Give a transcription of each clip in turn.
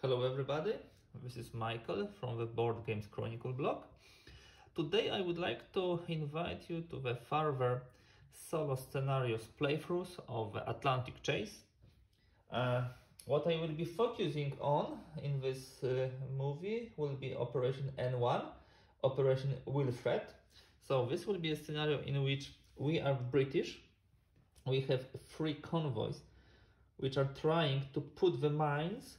Hello everybody, this is Michael from the Board Games Chronicle blog. Today I would like to invite you to the further solo scenarios playthroughs of the Atlantic Chase. What I will be focusing on in this movie will be Operation N1, Operation Wilfred. So this will be a scenario in which we are British. We have 3 convoys which are trying to put the mines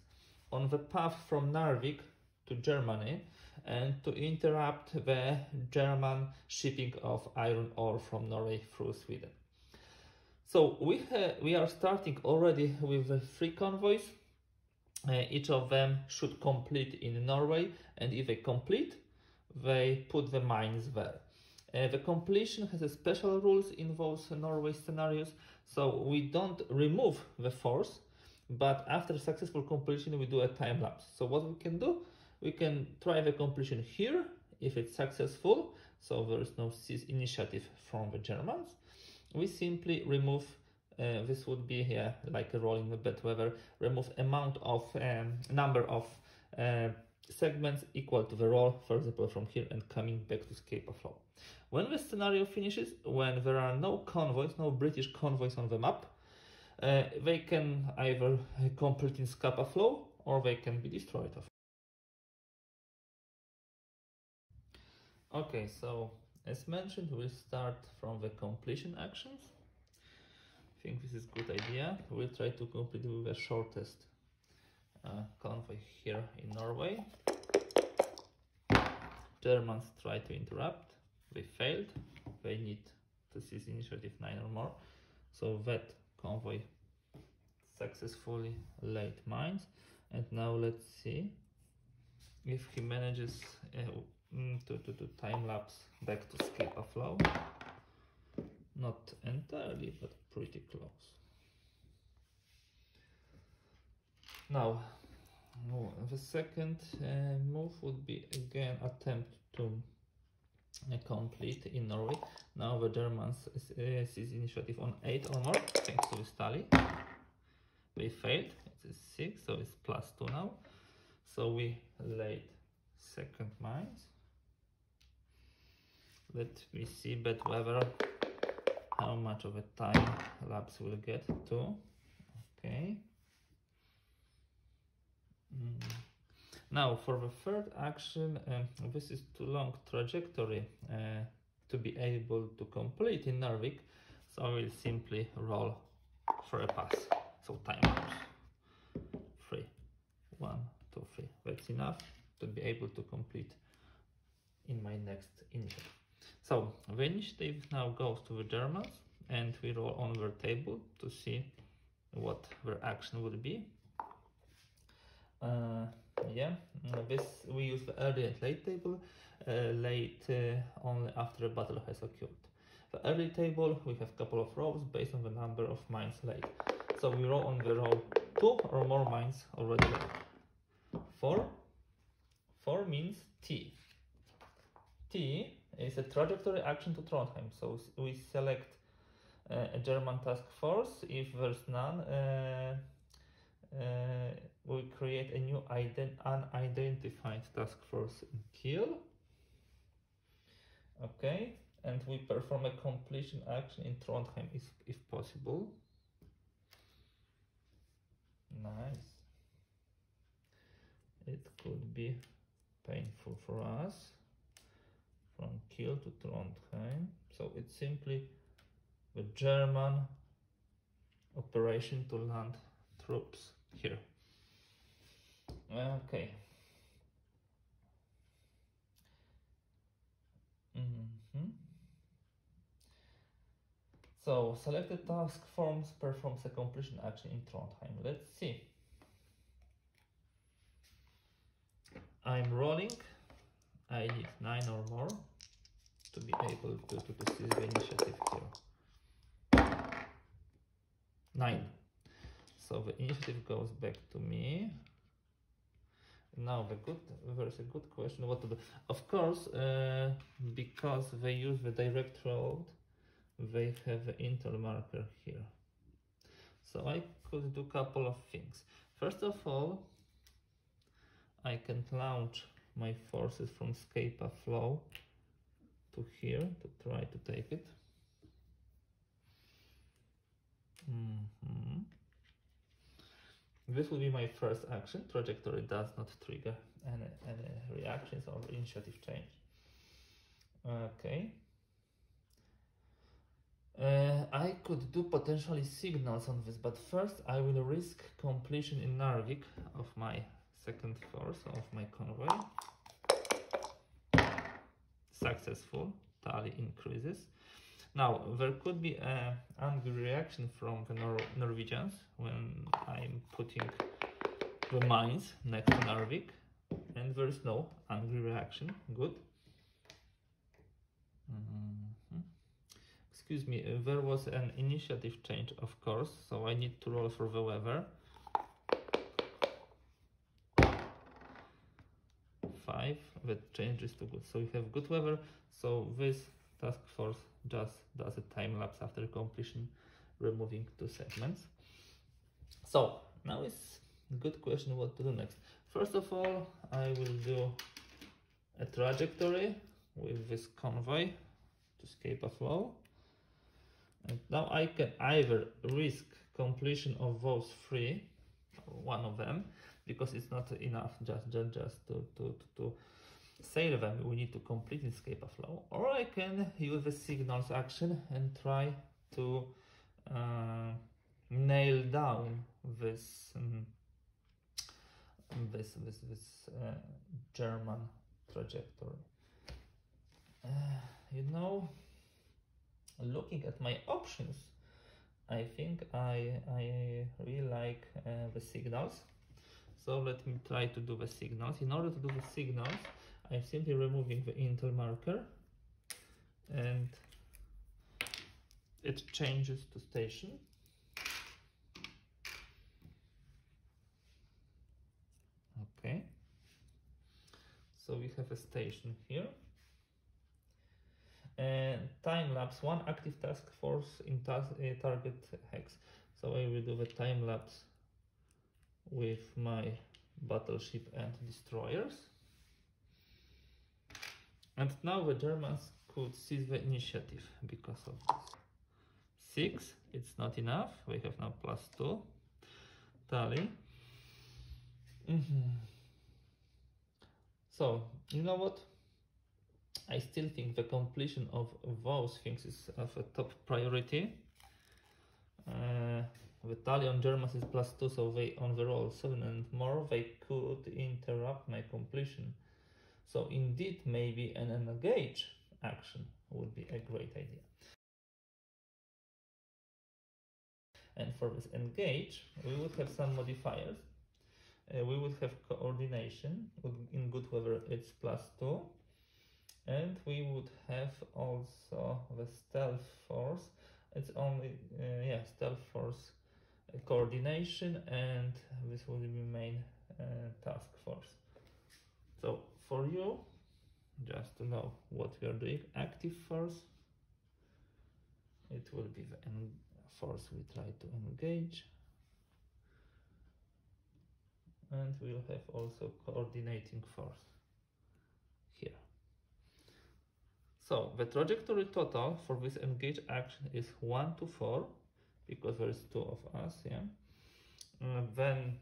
on the path from Narvik to Germany and to interrupt the German shipping of iron ore from Norway through Sweden. So we are starting already with the 3 convoys. Each of them should complete in Norway, and if they complete, they put the mines there. The completion has a special rules in those Norway scenarios, so we don't remove the force, but after successful completion we do a time lapse. So what we can do, we can try the completion here if it's successful, so there is no seize initiative from the Germans. We simply remove, this would be here like a roll in the bad weather, remove amount of number of segments equal to the roll, for example from here and coming back to Scapa Flow. When the scenario finishes, when there are no convoys, no British convoys on the map, they can either complete in Scapa Flow or they can be destroyed. Okay, so as mentioned, we'll start from the completion actions. I think this is a good idea. We'll try to complete with the shortest convoy here in Norway. Germans try to interrupt. They failed. They need to seize initiative 9 or more. So that convoy successfully laid mines. And now let's see if he manages to time lapse back to Scapa Flow. Not entirely, but pretty close. Now, the second move would be again attempt to complete in Norway. Now the Germans seize initiative on 8 or more, thanks to this tally. They failed, it's a 6, so it's +2 now. So we laid second mines. Let me see bad weather, how much of a time lapse we'll get to. Okay. Now for the third action, this is too long trajectory to be able to complete in Narvik, so I will simply roll for a pass. So time lapse 3, 1, 2, 3. That's enough to be able to complete in my next initiative. So the initiative now goes to the Germans, and we roll on their table to see what their action would be. This we use the early and late table. Late only after a battle has occurred. The early table, we have a couple of rows based on the number of mines laid. So we roll on the row 2 or more mines already laid. 4 means T. T is a trajectory action to Trondheim. So we select a German task force. If there's none, we create a new unidentified task force in Kiel. Okay, and we perform a completion action in Trondheim if possible. Nice. It could be painful for us from Kiel to Trondheim. So it's simply the German operation to land troops here. Okay. So selected task force performs a completion action in Trondheim. Let's see. I'm rolling. I need 9 or more to be able to seize the initiative here. 9. So the initiative goes back to me. Now there's a good question what to do. Of course, because they use the direct road, they have the intel marker here. So I could do a couple of things. First of all, I can launch my forces from Scapa flow to here to try to take it. This will be my first action. Trajectory does not trigger any reactions or initiative change. Okay. I could do potentially signals on this, but first I will risk completion in Narvik of my second force of my convoy. Successful. Tally increases. Now there could be an angry reaction from the Norwegians when I'm putting the mines next to Narvik, and there is no angry reaction. Good. Excuse me, there was an initiative change, of course, so I need to roll for the weather. 5, that changes to good. So we have good weather, so this task force just does a time lapse after completion, removing 2 segments. So now it's a good question what to do next. First of all, I will do a trajectory with this convoy to Scapa flow. And now I can either risk completion of those 3, or one of them, because it's not enough just to sail them. We need to complete in Scapa flow, or I can use the signals action and try to nail down this German trajectory. You know, looking at my options, I think I really like the signals. So let me try to do the signals. In order to do the signals, I'm simply removing the intel marker and it changes to station. Okay. So we have a station here. And time lapse, 1 active task force in target hex. So I will do the time lapse with my battleship and destroyers. And now the Germans could seize the initiative because of this. 6, it's not enough. We have now +2 tally. So, you know what? I still think the completion of those things is of a top priority. The tally on Germans is +2, so they on the roll 7 and more, they could interrupt my completion. So indeed, maybe an engage action would be a great idea. And for this engage, we would have some modifiers. We would have coordination. In good weather, it's +2. And we would have also the stealth force. It's only, stealth force coordination, and this will be main task force. So for you, just to know what we are doing, active force, it will be the force we try to engage. And we'll have also coordinating force here. So the trajectory total for this engage action is 1 to 4, because there is 2 of us, then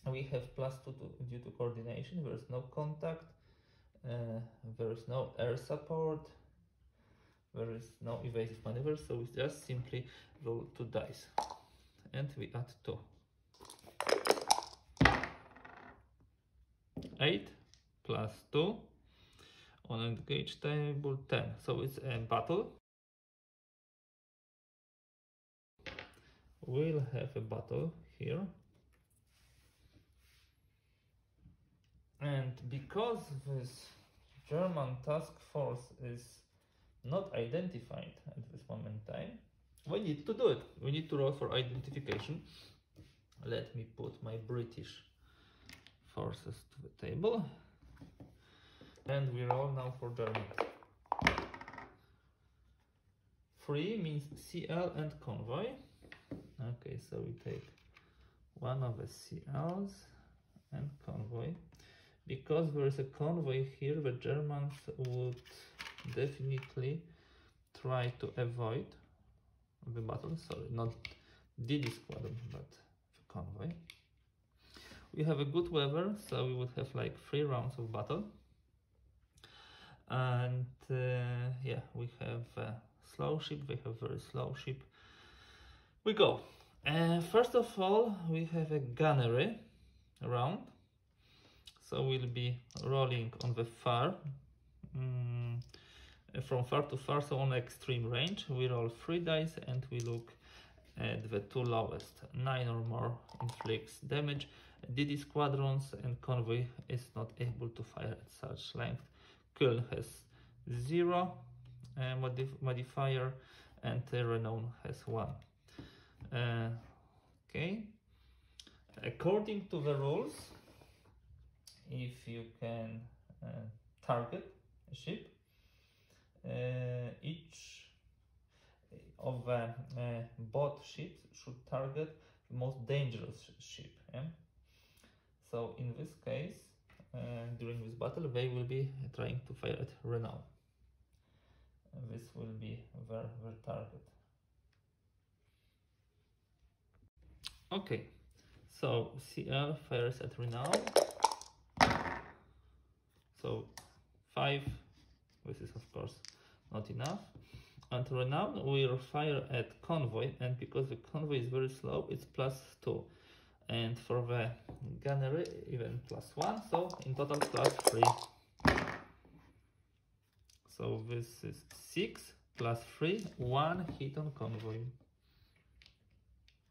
we have +2 due to coordination. There is no contact, there is no air support, there is no evasive maneuver, so we just simply roll 2 dice and we add 2. 8 + 2 on engage table 10. So it's a battle. We'll have a battle here. And because this German task force is not identified at this moment in time, we need to do it. We need to roll for identification. Let me put my British forces to the table. And we roll now for Germany. 3 means CL and convoy. Okay, so we take one of the CLs and convoy. because there is a convoy here, the Germans would definitely try to avoid the battle. Sorry, not DD squadron, but the convoy. We have a good weather, so we would have like 3 rounds of battle. And yeah, we have a slow ship, they have very slow ship. We go. First of all, we have a gunnery round. So we'll be rolling on the far, from far to far, so on extreme range. We roll 3 dice and we look at the 2 lowest. 9 or more inflicts damage. DD squadrons and convoy is not able to fire at such length. Kill has 0 modifier and renown has 1. Okay. According to the rules, if you can target a ship, each of the bot ships should target the most dangerous ship. Yeah? So in this case, during this battle, they will be trying to fire at renown. This will be their target. Okay, so CL fires at renown. So 5, this is of course not enough. And renown will fire at convoy, and because the convoy is very slow, it's +2. And for the gunnery, even +1, so in total +3. So this is 6 +3, 1 hit on convoy.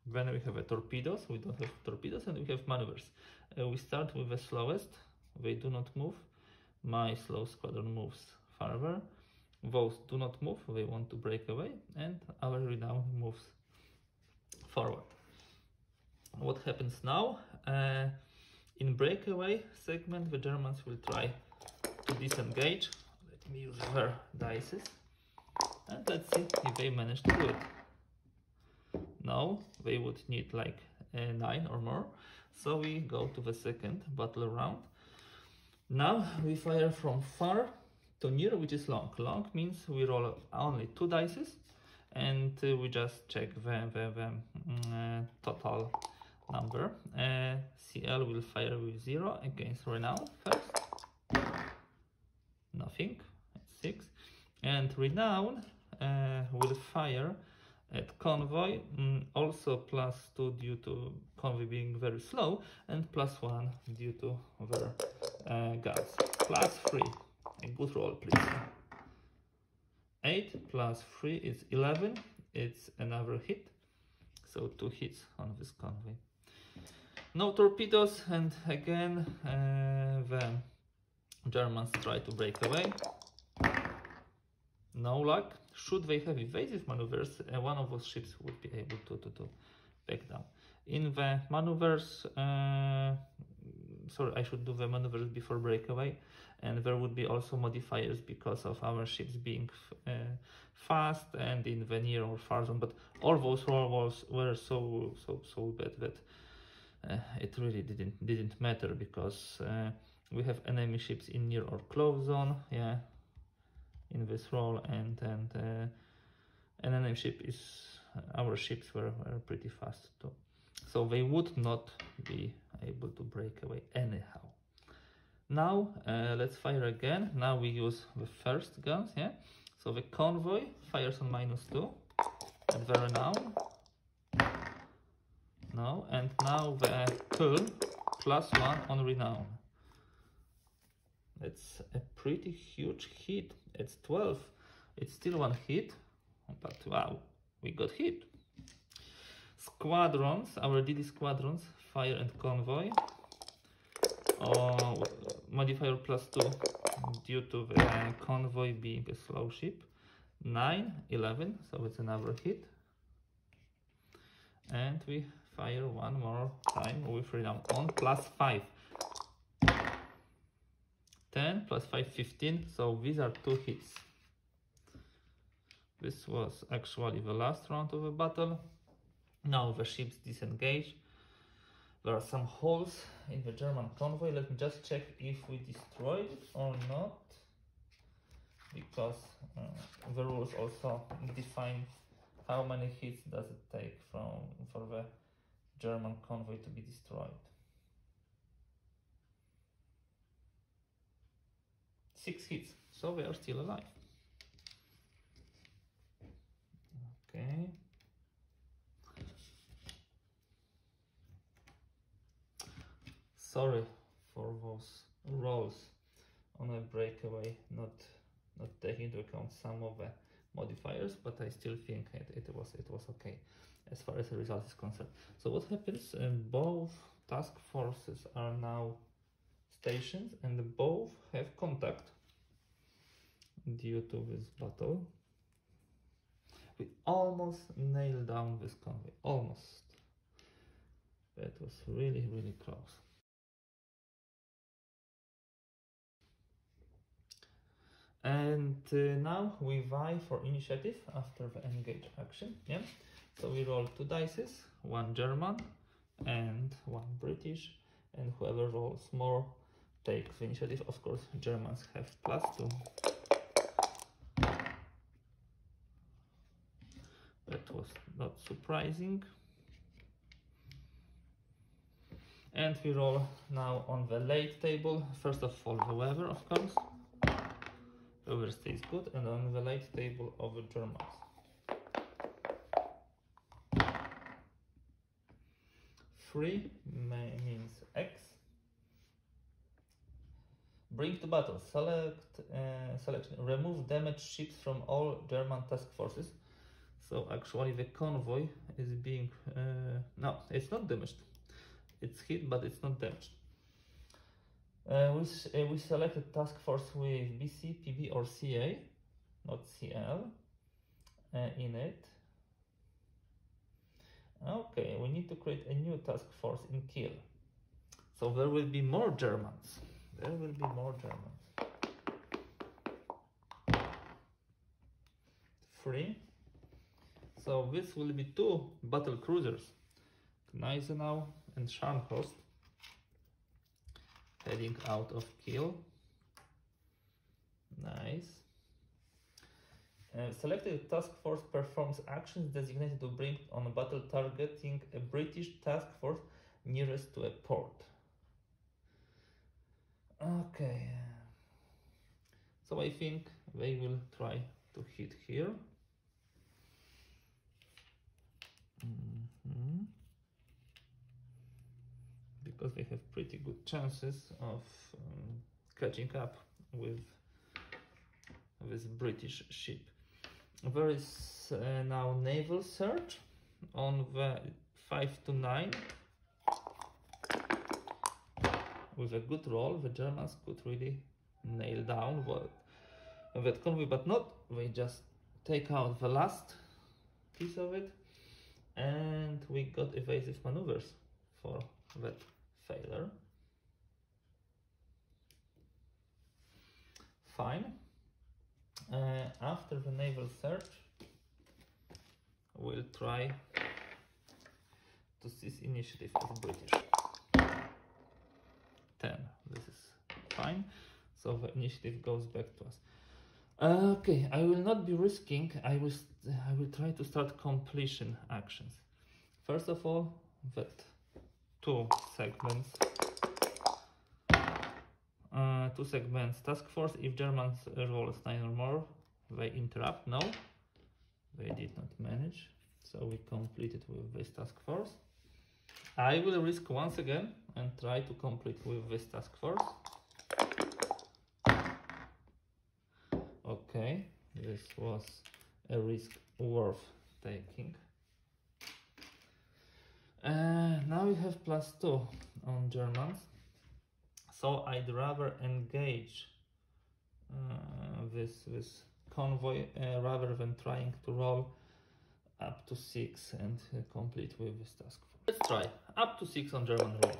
Then we have torpedoes. We don't have torpedoes, and we have maneuvers. We start with the slowest. They do not move. My slow squadron moves farther. Those do not move. They want to break away, and our renown moves forward. What happens now? In breakaway segment, the Germans will try to disengage. Let me use their dices, and let's see if they manage to do it. No, they would need like 9 or more. So we go to the second battle round. Now we fire from far to near, which is long. Long means we roll only 2 dices, and we just check the total number. CL will fire with 0 against renown first. Nothing, 6. And renown will fire at convoy, also +2 due to convoy being very slow, and +1 due to their guns. +3, a good roll please. 8 +3 is 11, it's another hit, so 2 hits on this convoy. No torpedoes, and again the Germans try to break away. No luck. Should they have evasive maneuvers, one of those ships would be able to back down. In the maneuvers, sorry, I should do the maneuvers before breakaway, and there would be also modifiers because of our ships being fast and in the near or far zone. But all those rolls were so bad that it really didn't matter, because we have enemy ships in near or close zone. Yeah. In this roll, and an enemy ship is, our ships were pretty fast too, so they would not be able to break away anyhow. Now let's fire again. Now we use the first guns. Yeah, so the convoy fires on -2 at the renown. No, and now the kill +1 on renown. It's a pretty huge hit. It's 12. It's still 1 hit, but wow, we got hit. Squadrons, our DD squadrons, fire and convoy. Modifier +2 due to the convoy being a slow ship. 9, 11, so it's another hit. And we fire one more time with renown on +5. 10 +5, 15, so these are 2 hits. This was actually the last round of the battle. Now the ships disengage. There are some holes in the German convoy. Let me just check if we destroyed it or not, because the rules also define how many hits does it take for the German convoy to be destroyed. 6 hits, so we are still alive. Okay. Sorry for those rolls on a breakaway, not taking into account some of the modifiers, but I still think it was okay as far as the result is concerned. So what happens? Both task forces are now stationed and both have contact due to this battle. We almost nailed down this convoy, almost. That was really, really close. And now we vie for initiative after the engage action. Yeah. So we roll 2 dice, 1 German and 1 British, and whoever rolls more takes the initiative. Of course, Germans have +2. That was not surprising. And we roll now on the late table. First of all, the weather, of course. The weather stays good, and on the late table of the Germans. 3 means X. Bring to battle. Selection. Remove damaged ships from all German task forces. So actually the convoy is being... no, it's not damaged. It's hit, but it's not damaged. We selected task force with BC, PB or CA, not CL, in it. Okay, we need to create a new task force in Kiel. So there will be more Germans. There will be more Germans. 3. So this will be 2 battle cruisers, Gneisenau and Scharnhorst, heading out of Kiel. Nice. Selected task force performs actions designated to bring on a battle targeting a British task force nearest to a port. Okay. So I think they will try to hit here. Because they have pretty good chances of catching up with this British ship. There is now naval search on the 5 to 9. With a good roll, the Germans could really nail down that convoy, but not. They just take out the last piece of it, and we got evasive maneuvers for that failure. Fine. After the naval search, we'll try to seize initiative as British. 10. This is fine. So the initiative goes back to us. Okay, I will not be risking. I will try to start completion actions. First of all, that 2 segments. 2 segments task force. If Germans rolls 9 or more, they interrupt. No, they did not manage. So we completed with this task force. I will risk once again and try to complete with this task force. Okay, this was a risk worth taking. Now we have +2 on Germans. So I'd rather engage this convoy rather than trying to roll up to 6 and complete with this task force. Let's try up to 6 on German roll.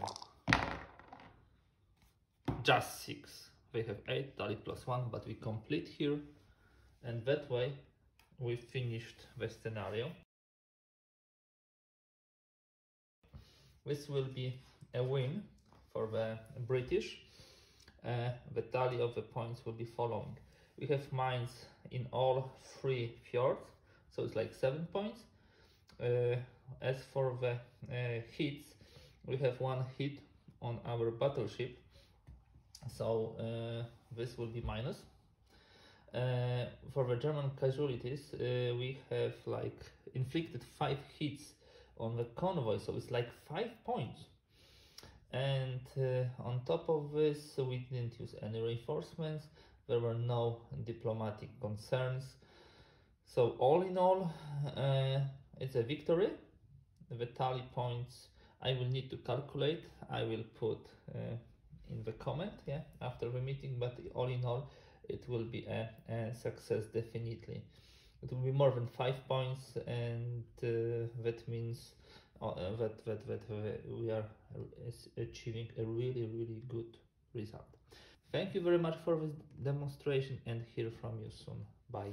Just 6. They have 8, tally +1, but we complete here, and that way we finished the scenario. This will be a win for the British. The tally of the points will be following. We have mines in all 3 fjords, so it's like 7 points. As for the hits, we have 1 hit on our battleship, so this will be minus. For the German casualties, we have like inflicted 5 hits on the convoy, so it's like 5 points. And on top of this, we didn't use any reinforcements. There were no diplomatic concerns. So all in all, it's a victory. The tally points I will need to calculate. I will put in the comment after the meeting, but all in all, it will be a success definitely. It will be more than 5 points, and that means that we are achieving a really good result. Thank you very much for this demonstration, and hear from you soon. Bye.